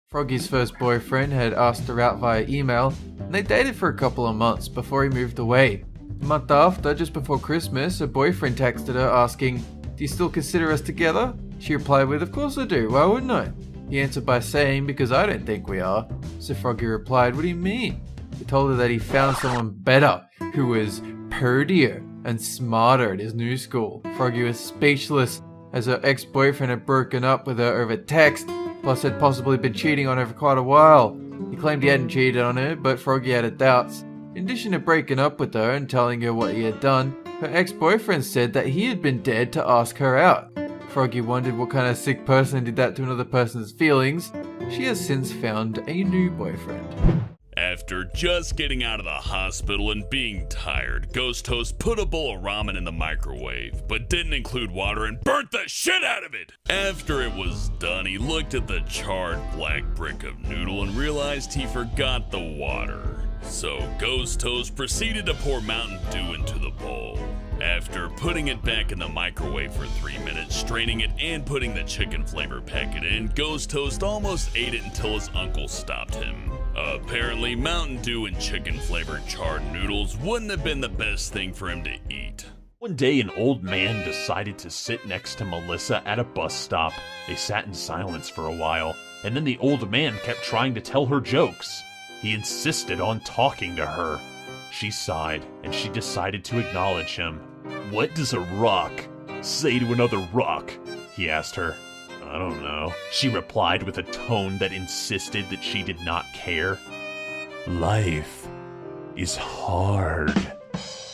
Froggy's first boyfriend had asked her out via email, and they dated for a couple of months before he moved away. A month after, just before Christmas, her boyfriend texted her asking, "Do you still consider us together?" She replied with, "Of course I do, why wouldn't I?" He answered by saying, "Because I don't think we are." So Froggy replied, "What do you mean?" He told her that he found someone better, who was purtier and smarter at his new school. Froggy was speechless, as her ex-boyfriend had broken up with her over text, plus had possibly been cheating on her for quite a while. He claimed he hadn't cheated on her, but Froggy had her doubts. In addition to breaking up with her and telling her what he had done, her ex-boyfriend said that he had been dead to ask her out. Froggy wondered what kind of sick person did that to another person's feelings. She has since found a new boyfriend. After just getting out of the hospital and being tired, Ghost Toast put a bowl of ramen in the microwave, but didn't include water and burnt the shit out of it! After it was done, he looked at the charred black brick of noodle and realized he forgot the water. So Ghost Toast proceeded to pour Mountain Dew into the bowl. After putting it back in the microwave for 3 minutes, straining it and putting the chicken flavor packet in, Ghost Toast almost ate it until his uncle stopped him. Apparently, Mountain Dew and chicken flavored charred noodles wouldn't have been the best thing for him to eat. One day, an old man decided to sit next to Melissa at a bus stop. They sat in silence for a while, and then the old man kept trying to tell her jokes. He insisted on talking to her. She sighed, and she decided to acknowledge him. "What does a rock say to another rock?" he asked her. "I don't know," she replied with a tone that insisted that she did not care. "Life is hard,"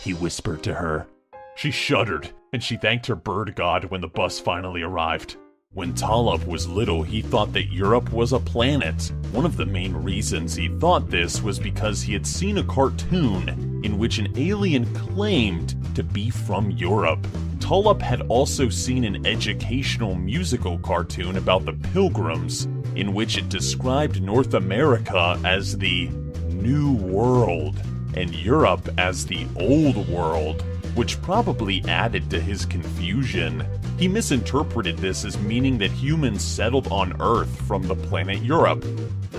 he whispered to her. She shuddered, and she thanked her bird god when the bus finally arrived. When Tolop was little, he thought that Europe was a planet. One of the main reasons he thought this was because he had seen a cartoon in which an alien claimed to be from Europe. Tolop had also seen an educational musical cartoon about the Pilgrims, in which it described North America as the New World and Europe as the Old World, which probably added to his confusion. He misinterpreted this as meaning that humans settled on Earth from the planet Europe.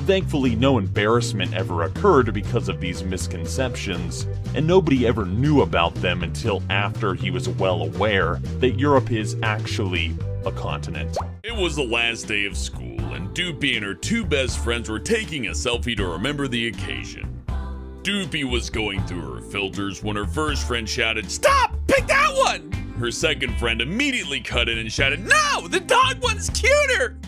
Thankfully, no embarrassment ever occurred because of these misconceptions, and nobody ever knew about them until after he was well aware that Europe is actually a continent. It was the last day of school, and Doopy and her two best friends were taking a selfie to remember the occasion. Doopy was going through her filters when her first friend shouted, "Stop! Pick that one!" Her second friend immediately cut in and shouted, "No! The dog one's cuter!"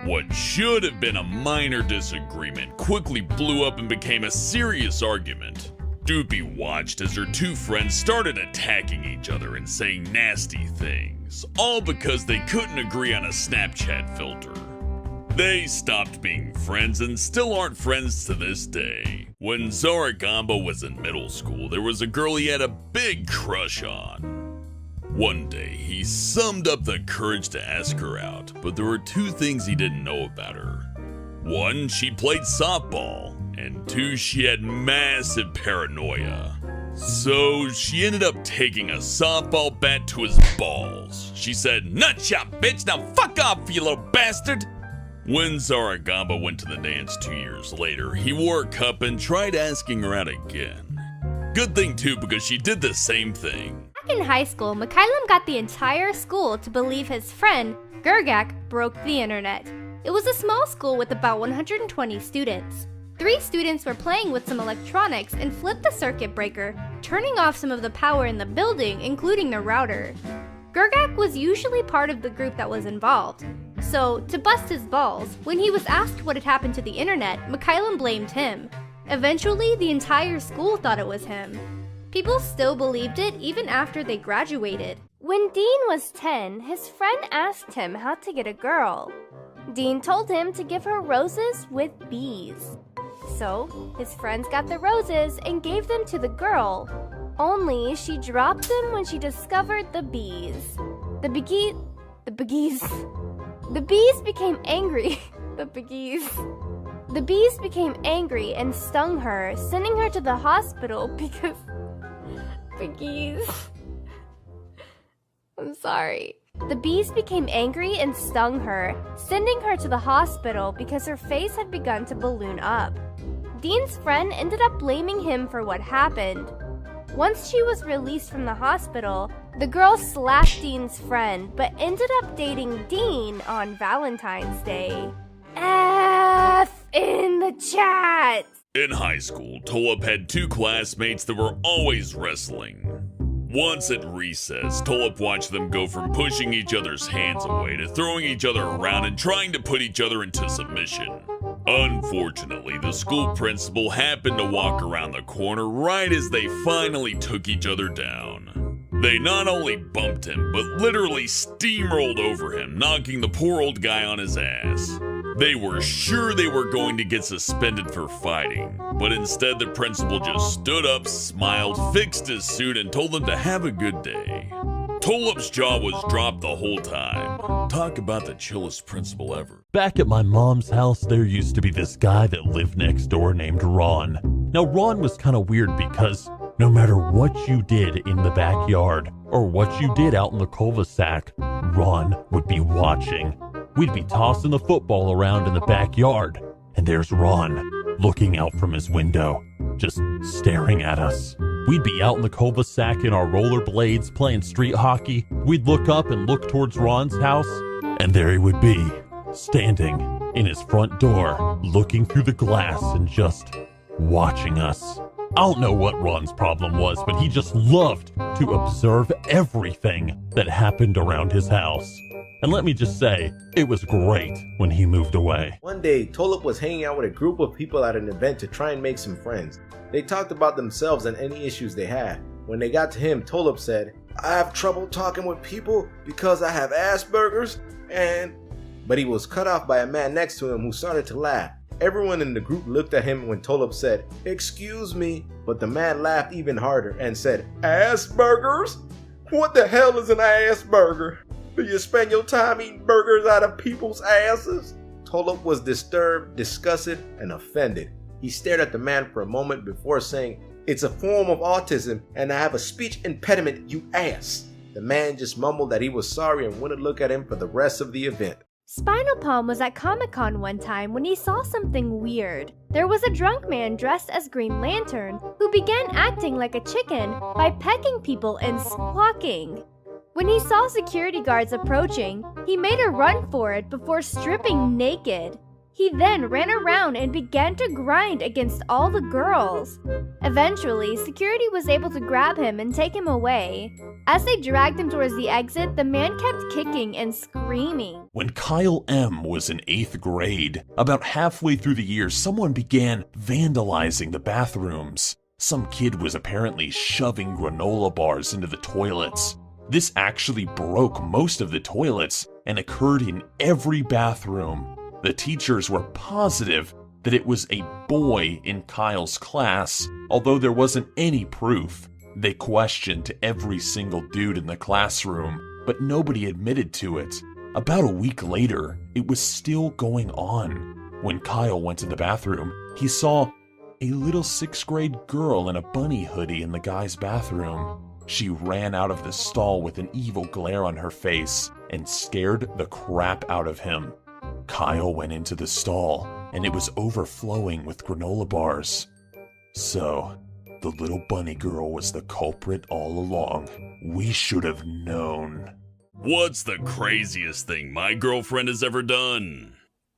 What should have been a minor disagreement quickly blew up and became a serious argument. Doopy watched as her two friends started attacking each other and saying nasty things, all because they couldn't agree on a Snapchat filter. They stopped being friends and still aren't friends to this day. When Zaragamba was in middle school, there was a girl he had a big crush on. One day, he summed up the courage to ask her out, but there were two things he didn't know about her. One, she played softball, and two, she had massive paranoia. So she ended up taking a softball bat to his balls. She said, "Nutshot, bitch, now fuck off, you little bastard!" When Zaragamba went to the dance 2 years later, he wore a cup and tried asking her out again. Good thing too, because she did the same thing. Back in high school, Mikhailem got the entire school to believe his friend, Gergak, broke the internet. It was a small school with about 120 students. 3 students were playing with some electronics and flipped the circuit breaker, turning off some of the power in the building, including the router. Gergak was usually part of the group that was involved. So, to bust his balls, when he was asked what had happened to the internet, Mikhailem blamed him. Eventually, the entire school thought it was him. People still believed it even after they graduated. When Dean was 10, his friend asked him how to get a girl. Dean told him to give her roses with bees. So, his friends got the roses and gave them to the girl. Only she dropped them when she discovered the bees. The bees became angry. The bees became angry and stung her, sending her to the hospital because... I'm sorry. The bees became angry and stung her, sending her to the hospital because her face had begun to balloon up. Dean's friend ended up blaming him for what happened. Once she was released from the hospital, the girl slapped Dean's friend but ended up dating Dean on Valentine's Day. F in the chat! In high school, Tolop had two classmates that were always wrestling. Once at recess, Tolop watched them go from pushing each other's hands away to throwing each other around and trying to put each other into submission. Unfortunately, the school principal happened to walk around the corner right as they finally took each other down. They not only bumped him, but literally steamrolled over him, knocking the poor old guy on his ass. They were sure they were going to get suspended for fighting, but instead the principal just stood up, smiled, fixed his suit, and told them to have a good day. Tolop's jaw was dropped the whole time. Talk about the chillest principal ever. Back at my mom's house, there used to be this guy that lived next door named Ron. Now, Ron was kind of weird because no matter what you did in the backyard or what you did out in the cul-de-sac, Ron would be watching. We'd be tossing the football around in the backyard, and there's Ron looking out from his window, just staring at us. We'd be out in the cul-de-sac in our rollerblades playing street hockey. We'd look up and look towards Ron's house, and there he would be, standing in his front door, looking through the glass and just watching us. I don't know what Ron's problem was, but he just loved to observe everything that happened around his house. And let me just say, it was great when he moved away. One day, Tolop was hanging out with a group of people at an event to try and make some friends. They talked about themselves and any issues they had. When they got to him, Tolop said, "I have trouble talking with people because I have Asperger's and..." But he was cut off by a man next to him who started to laugh. Everyone in the group looked at him when Tolop said, "Excuse me," but the man laughed even harder and said, "Asperger's? What the hell is an Asperger? Do you spend your time eating burgers out of people's asses?" Tolop was disturbed, disgusted, and offended. He stared at the man for a moment before saying, "It's a form of autism and I have a speech impediment, you ass." The man just mumbled that he was sorry and wouldn't look at him for the rest of the event. Spinal Palm was at Comic-Con one time when he saw something weird. There was a drunk man dressed as Green Lantern who began acting like a chicken by pecking people and squawking. When he saw security guards approaching, he made a run for it before stripping naked. He then ran around and began to grind against all the girls. Eventually, security was able to grab him and take him away. As they dragged him towards the exit, the man kept kicking and screaming. When Kyle M. was in 8th grade, about halfway through the year, someone began vandalizing the bathrooms. Some kid was apparently shoving granola bars into the toilets. This actually broke most of the toilets and occurred in every bathroom. The teachers were positive that it was a boy in Kyle's class, although there wasn't any proof. They questioned every single dude in the classroom, but nobody admitted to it. About a week later, it was still going on. When Kyle went to the bathroom, he saw a little 6th grade girl in a bunny hoodie in the guy's bathroom. She ran out of the stall with an evil glare on her face and scared the crap out of him. Kyle went into the stall, and it was overflowing with granola bars. So, the little bunny girl was the culprit all along. We should have known. What's the craziest thing my girlfriend has ever done?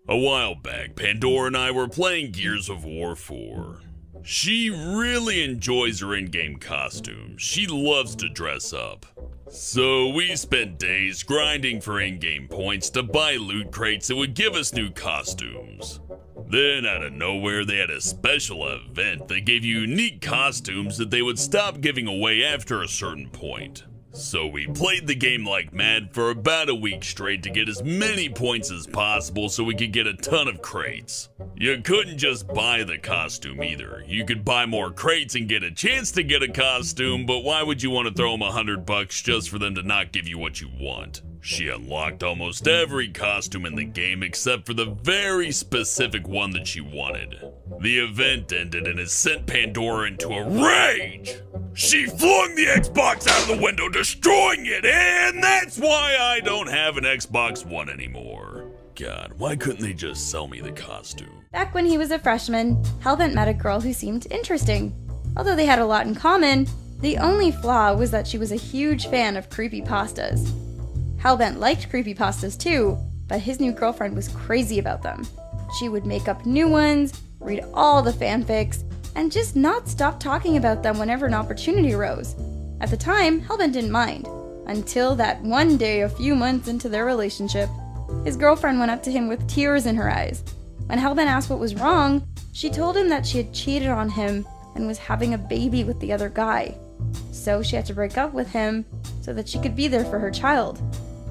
A while back, Pandora and I were playing Gears of War 4. She really enjoys her in-game costumes. She loves to dress up. So we spent days grinding for in-game points to buy loot crates that would give us new costumes. Then out of nowhere they had a special event that gave you unique costumes that they would stop giving away after a certain point. So we played the game like mad for about a week straight to get as many points as possible so we could get a ton of crates. You couldn't just buy the costume either. You could buy more crates and get a chance to get a costume, but why would you want to throw them $100 just for them to not give you what you want? She unlocked almost every costume in the game except for the very specific one that she wanted. The event ended and it sent Pandora into a rage. She flung the Xbox out of the window, destroying it, and that's why I don't have an Xbox One anymore. God, why couldn't they just sell me the costume? Back when he was a freshman, Hellbent met a girl who seemed interesting. Although they had a lot in common, the only flaw was that she was a huge fan of creepypastas. Hellbent liked creepypastas too, but his new girlfriend was crazy about them. She would make up new ones, read all the fanfics, and just not stop talking about them whenever an opportunity arose. At the time, Hellbent didn't mind, until that one day a few months into their relationship. His girlfriend went up to him with tears in her eyes. When Hellbent asked what was wrong, she told him that she had cheated on him and was having a baby with the other guy. So she had to break up with him so that she could be there for her child.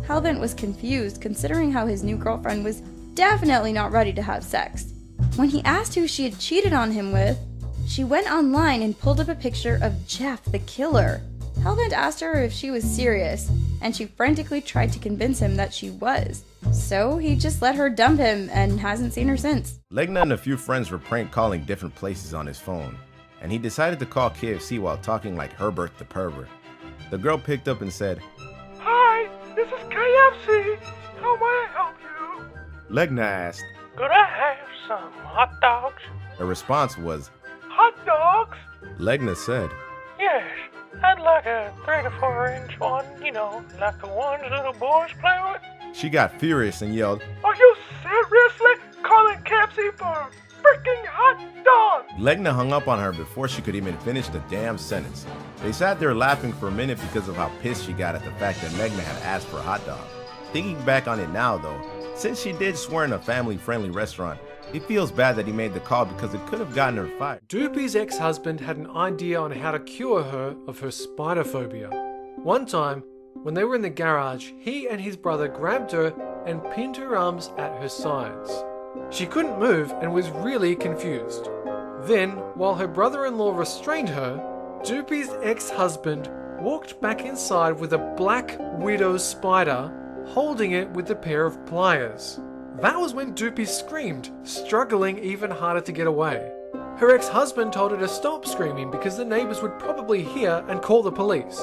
Hellbent was confused considering how his new girlfriend was definitely not ready to have sex. When he asked who she had cheated on him with, she went online and pulled up a picture of Jeff the killer. Hellbent asked her if she was serious, and she frantically tried to convince him that she was. So he just let her dump him and hasn't seen her since. Legna and a few friends were prank calling different places on his phone, and he decided to call KFC while talking like Herbert the pervert. The girl picked up and said, "Hi, this is KFC. How may I help you?" Legna asked. Could I have some hot dogs? Her response was, Hot dogs? Legna said, Yes, I'd like a 3 to 4 inch one, like the ones little boys play with. She got furious and yelled, Are you seriously calling KFC for a freaking hot dog? Legna hung up on her before she could even finish the damn sentence. They sat there laughing for a minute because of how pissed she got at the fact that Legna had asked for a hot dog. Thinking back on it now though, since she did swear in a family-friendly restaurant, he feels bad that he made the call because it could have gotten her fired. Doopy's ex-husband had an idea on how to cure her of her spider phobia. One time, when they were in the garage, he and his brother grabbed her and pinned her arms at her sides. She couldn't move and was really confused. Then, while her brother-in-law restrained her, Doopy's ex-husband walked back inside with a black widow spider, holding it with a pair of pliers. That was when Doopy screamed, struggling even harder to get away. Her ex-husband told her to stop screaming because the neighbors would probably hear and call the police.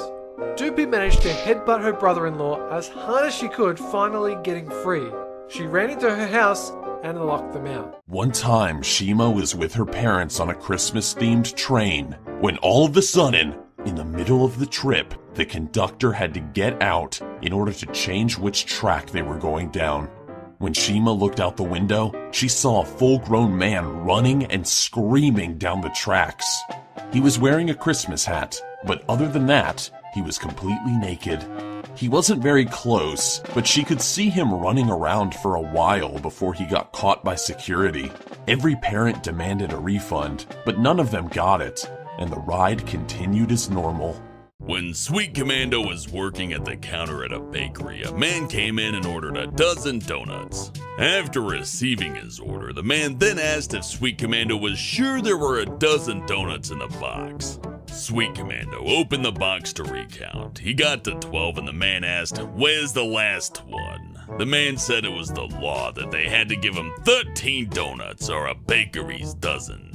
Doopy managed to headbutt her brother-in-law as hard as she could, finally getting free. She ran into her house and locked them out. One time, Shima was with her parents on a Christmas-themed train when all of a sudden, in the middle of the trip, the conductor had to get out in order to change which track they were going down. When Shima looked out the window, she saw a full-grown man running and screaming down the tracks. He was wearing a Christmas hat, but other than that, he was completely naked. He wasn't very close, but she could see him running around for a while before he got caught by security. Every parent demanded a refund, but none of them got it, and the ride continued as normal. When Sweet Commando was working at the counter at a bakery, a man came in and ordered a dozen donuts. After receiving his order, the man then asked if Sweet Commando was sure there were a dozen donuts in the box. Sweet Commando opened the box to recount. He got to 12 and the man asked, "Where's the last one?" The man said it was the law that they had to give him 13 donuts or a bakery's dozen.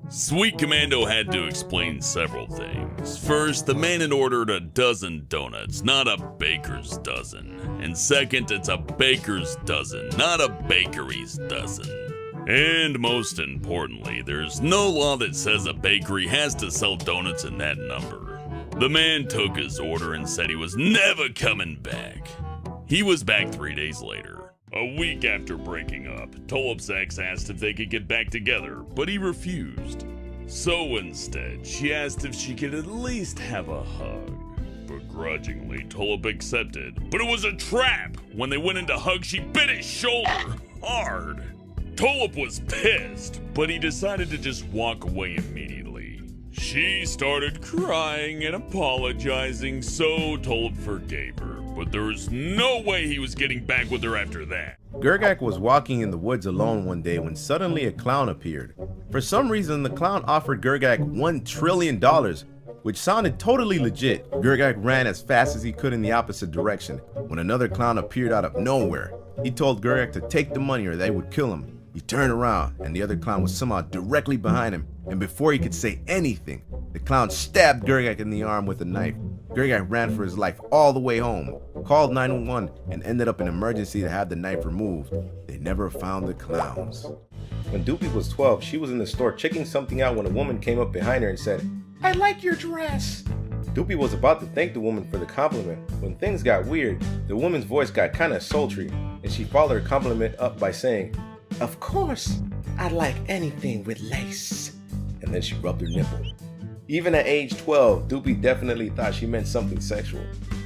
Sweet Commando had to explain several things. First, the man had ordered a dozen donuts, not a baker's dozen. And second, it's a baker's dozen, not a bakery's dozen. And most importantly, there's no law that says a bakery has to sell donuts in that number. The man took his order and said he was never coming back. He was back 3 days later. A week after breaking up, Tolop's ex asked if they could get back together, but he refused. So instead, she asked if she could at least have a hug. Begrudgingly, Tolop accepted, but it was a trap. When they went in to hug, she bit his shoulder hard. Tolop was pissed, but he decided to just walk away immediately. She started crying and apologizing, so Tolop forgave her, but there was no way he was getting back with her after that. Gergak was walking in the woods alone one day when suddenly a clown appeared. For some reason, the clown offered Gergak $1 trillion, which sounded totally legit. Gergak ran as fast as he could in the opposite direction when another clown appeared out of nowhere. He told Gergak to take the money or they would kill him. He turned around and the other clown was somehow directly behind him, and before he could say anything, the clown stabbed Gergak in the arm with a knife. Gergak ran for his life all the way home, called 911, and ended up in emergency to have the knife removed. They never found the clowns. When Doopy was 12, she was in the store checking something out when a woman came up behind her and said, "I like your dress." Doopy was about to thank the woman for the compliment when things got weird. The woman's voice got kinda sultry, and she followed her compliment up by saying, "Of course, I like anything with lace." And then she rubbed her nipple. Even at age 12, Doopy definitely thought she meant something sexual,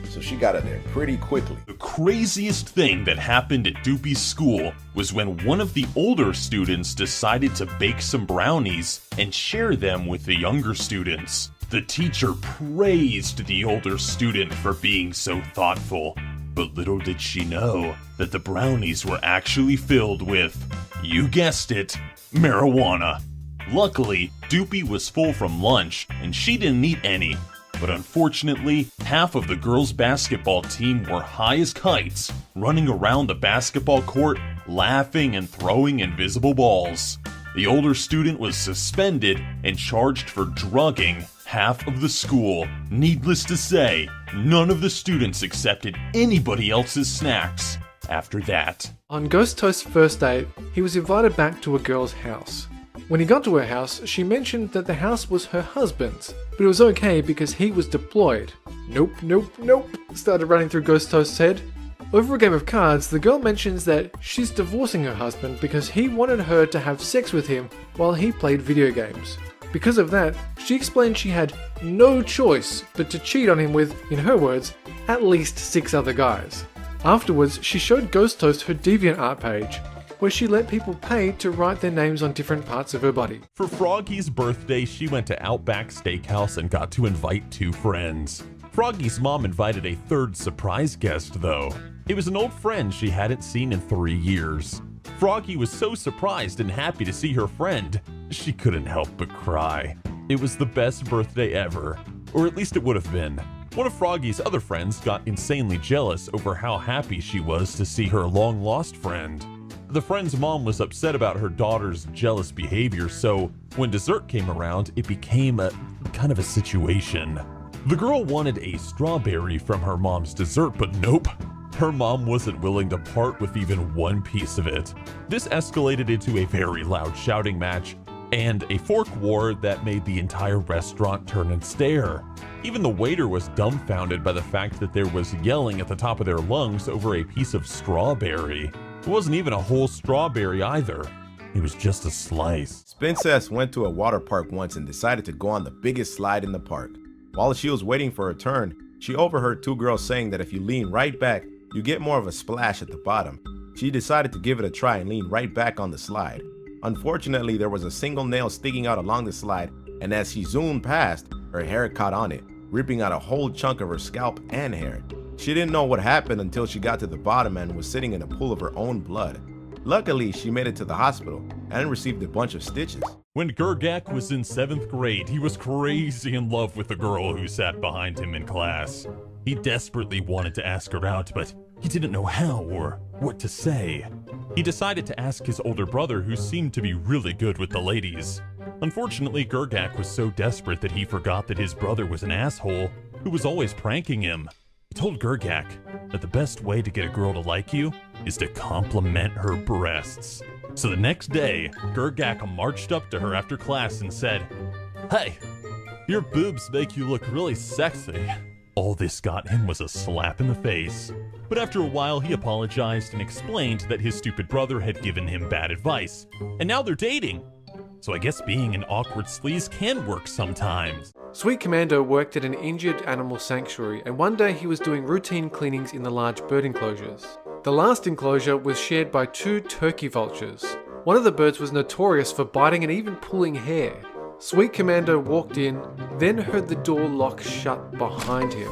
so she got her there pretty quickly. The craziest thing that happened at Doopy's school was when one of the older students decided to bake some brownies and share them with the younger students. The teacher praised the older student for being so thoughtful, but little did she know that the brownies were actually filled with, you guessed it, marijuana. Luckily, Doopy was full from lunch and she didn't eat any. But unfortunately, half of the girls' basketball team were high as kites, running around the basketball court, laughing and throwing invisible balls. The older student was suspended and charged for drugging half of the school. Needless to say, none of the students accepted anybody else's snacks after that. On Ghost Toast's first date, he was invited back to a girl's house. When he got to her house, she mentioned that the house was her husband's, but it was okay because he was deployed. Nope, started running through Ghost Toast's head. Over a game of cards, the girl mentions that she's divorcing her husband because he wanted her to have sex with him while he played video games. Because of that, she explained she had no choice but to cheat on him with, in her words, at least 6 other guys. Afterwards, she showed Ghost Toast her DeviantArt page, where she let people pay to write their names on different parts of her body. For Froggy's birthday, she went to Outback Steakhouse and got to invite 2 friends. Froggy's mom invited a 3rd surprise guest, though. It was an old friend she hadn't seen in 3 years. Froggy was so surprised and happy to see her friend, she couldn't help but cry. It was the best birthday ever, or at least it would have been. One of Froggy's other friends got insanely jealous over how happy she was to see her long-lost friend. The friend's mom was upset about her daughter's jealous behavior, so when dessert came around, it became a kind of a situation. The girl wanted a strawberry from her mom's dessert, but nope. Her mom wasn't willing to part with even one piece of it. This escalated into a very loud shouting match and a fork war that made the entire restaurant turn and stare. Even the waiter was dumbfounded by the fact that there was yelling at the top of their lungs over a piece of strawberry. It wasn't even a whole strawberry either. It was just a slice. Spincess went to a water park once and decided to go on the biggest slide in the park. While she was waiting for her turn, she overheard 2 girls saying that if you lean right back, you get more of a splash at the bottom. She decided to give it a try and lean right back on the slide. Unfortunately, there was a single nail sticking out along the slide, and as she zoomed past, her hair caught on it, ripping out a whole chunk of her scalp and hair. She didn't know what happened until she got to the bottom and was sitting in a pool of her own blood. Luckily, she made it to the hospital and received a bunch of stitches. When Gergak was in 7th grade, he was crazy in love with the girl who sat behind him in class. He desperately wanted to ask her out, but he didn't know how or what to say. He decided to ask his older brother, who seemed to be really good with the ladies. Unfortunately, Gergak was so desperate that he forgot that his brother was an asshole who was always pranking him. He told Gergak that the best way to get a girl to like you is to compliment her breasts. So the next day, Gergak marched up to her after class and said, "Hey, your boobs make you look really sexy." All this got him was a slap in the face. But after a while, he apologized and explained that his stupid brother had given him bad advice. And now they're dating. So I guess being an awkward sleaze can work sometimes. Sweet Commando worked at an injured animal sanctuary, and one day he was doing routine cleanings in the large bird enclosures. The last enclosure was shared by 2 turkey vultures. One of the birds was notorious for biting and even pulling hair. Sweet Commando walked in, then heard the door lock shut behind him.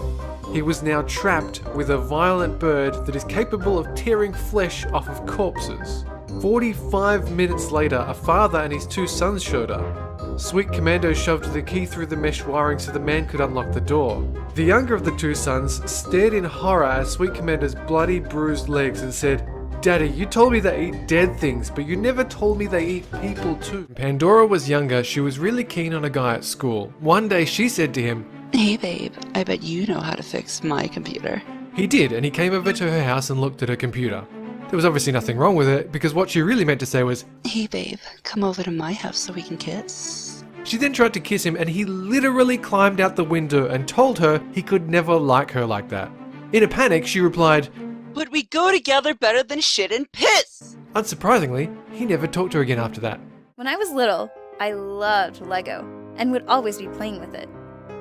He was now trapped with a violent bird that is capable of tearing flesh off of corpses. 45 minutes later, a father and his 2 sons showed up. Sweet Commando shoved the key through the mesh wiring so the man could unlock the door. The younger of the 2 sons stared in horror at Sweet Commando's bloody, bruised legs and said, "Daddy, you told me they eat dead things, but you never told me they eat people too." When Pandora was younger, she was really keen on a guy at school. One day she said to him, "Hey babe, I bet you know how to fix my computer." He did, and he came over to her house and looked at her computer. There was obviously nothing wrong with it, because what she really meant to say was, "Hey babe, come over to my house so we can kiss." She then tried to kiss him, and he literally climbed out the window and told her he could never like her like that. In a panic, she replied, "Would we go together better than shit and piss?" Unsurprisingly, he never talked to her again after that. When I was little, I loved Lego and would always be playing with it.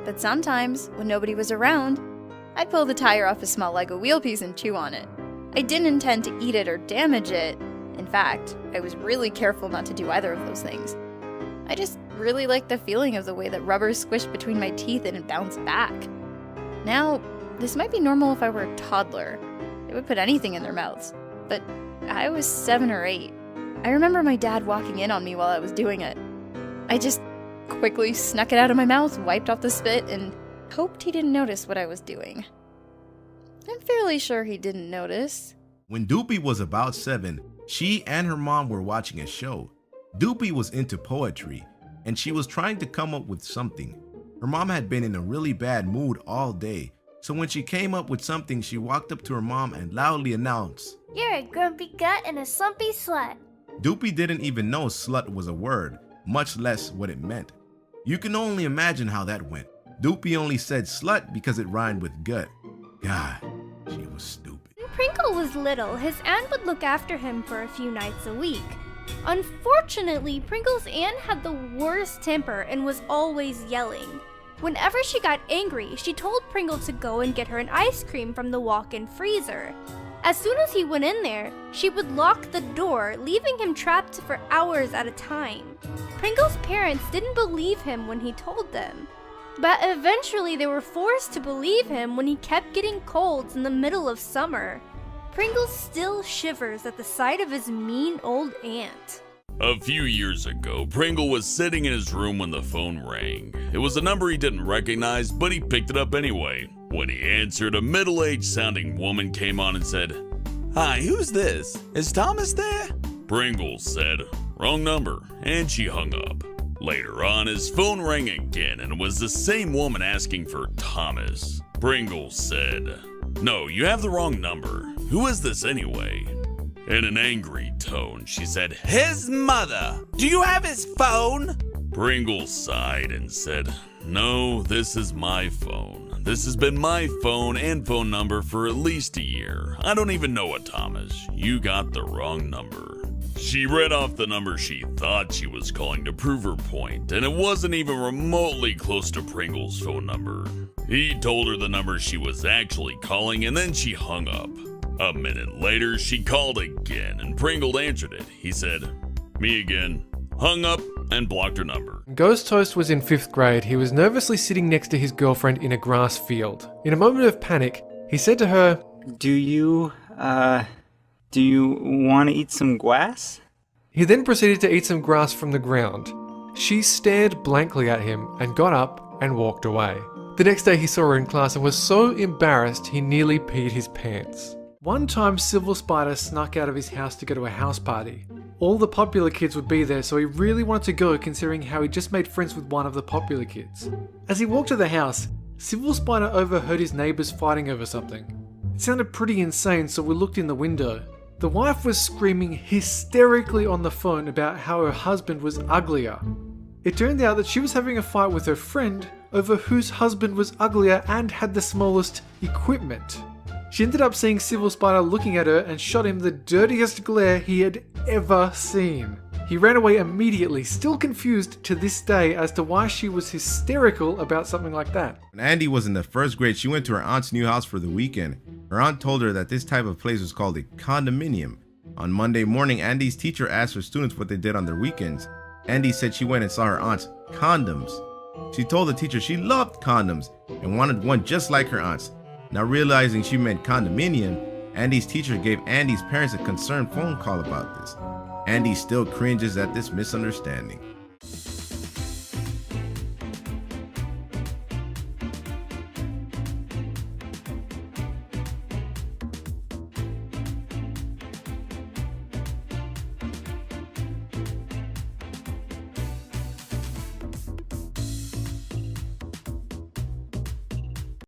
But sometimes, when nobody was around, I'd pull the tire off a small Lego wheel piece and chew on it. I didn't intend to eat it or damage it. In fact, I was really careful not to do either of those things. I just really liked the feeling of the way that rubber squished between my teeth and it bounced back. Now, this might be normal if I were a toddler. They would put anything in their mouths. But I was 7 or 8. I remember my dad walking in on me while I was doing it. I just quickly snuck it out of my mouth, wiped off the spit, and hoped he didn't notice what I was doing. I'm fairly sure he didn't notice. When Doopy was about 7, she and her mom were watching a show. Doopy was into poetry, and she was trying to come up with something. Her mom had been in a really bad mood all day, so when she came up with something, she walked up to her mom and loudly announced, "You're a grumpy gut and a slumpy slut." Doopy didn't even know slut was a word, much less what it meant. You can only imagine how that went. Doopy only said slut because it rhymed with gut. God, she was stupid. When Pringle was little, his aunt would look after him for a few nights a week. Unfortunately, Pringle's aunt had the worst temper and was always yelling. Whenever she got angry, she told Pringle to go and get her an ice cream from the walk-in freezer. As soon as he went in there, she would lock the door, leaving him trapped for hours at a time. Pringle's parents didn't believe him when he told them. But eventually they were forced to believe him when he kept getting colds in the middle of summer. Pringle still shivers at the sight of his mean old aunt. A few years ago, Pringle was sitting in his room when the phone rang. It was a number he didn't recognize, but he picked it up anyway. When he answered, a middle-aged sounding woman came on and said, "Hi, who's this? Is Thomas there?" Pringle said, "Wrong number," and she hung up. Later on, his phone rang again, and it was the same woman asking for Thomas. Pringle said, "No, you have the wrong number. Who is this anyway?" In an angry tone, she said, "His mother! Do you have his phone?" Pringle sighed and said, "No, this is my phone. This has been my phone and phone number for at least a year. I don't even know it, Thomas. You got the wrong number." She read off the number she thought she was calling to prove her point, and it wasn't even remotely close to Pringle's phone number. He told her the number she was actually calling, and then she hung up. A minute later, she called again, and Pringle answered it. He said, "Me again," hung up, and blocked her number. Ghost Toast was in 5th grade. He was nervously sitting next to his girlfriend in a grass field. In a moment of panic, he said to her, Do you want to eat some grass? He then proceeded to eat some grass from the ground. She stared blankly at him and got up and walked away. The next day he saw her in class and was so embarrassed he nearly peed his pants. One time Silver Spider snuck out of his house to go to a house party. All the popular kids would be there, so he really wanted to go considering how he just made friends with one of the popular kids. As he walked to the house, Silver Spider overheard his neighbours fighting over something. It sounded pretty insane, so we looked in the window. The wife was screaming hysterically on the phone about how her husband was uglier. It turned out that she was having a fight with her friend over whose husband was uglier and had the smallest equipment. She ended up seeing Silver Spider looking at her and shot him the dirtiest glare he had ever seen. He ran away immediately, still confused to this day as to why she was hysterical about something like that. When Andy was in the 1st grade, she went to her aunt's new house for the weekend. Her aunt told her that this type of place was called a condominium. On Monday morning, Andy's teacher asked her students what they did on their weekends. Andy said she went and saw her aunt's condoms. She told the teacher she loved condoms and wanted one just like her aunt's. Now realizing she meant condominium, Andy's teacher gave Andy's parents a concerned phone call about this. Andy still cringes at this misunderstanding.